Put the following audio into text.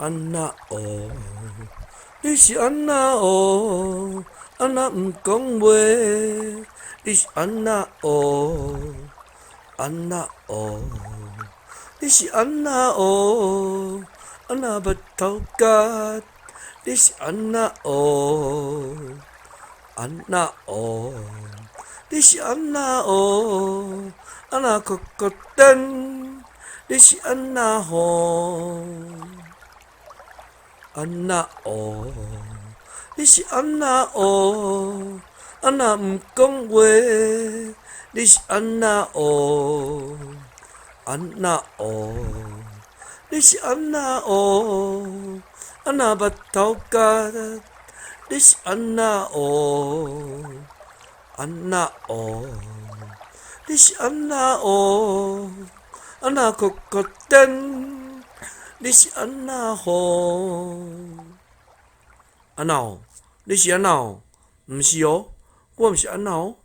安那哦，你是安那哦，安那毋讲话，你是安那哦，安那哦，你是安那哦，安那目头角，你是安那哦，安那哦，你是安那哦，安那酷酷等，你是安那吼？安那哦，你是安那哦，安那毋讲话，你是安那哦，安那哦，你是安那哦，安那目头角，你是安那哦，安那哦，你是安那哦，安那酷酷等，你是安那吼？安那哦？你是安那哦？毋是哦，我毋是安那哦。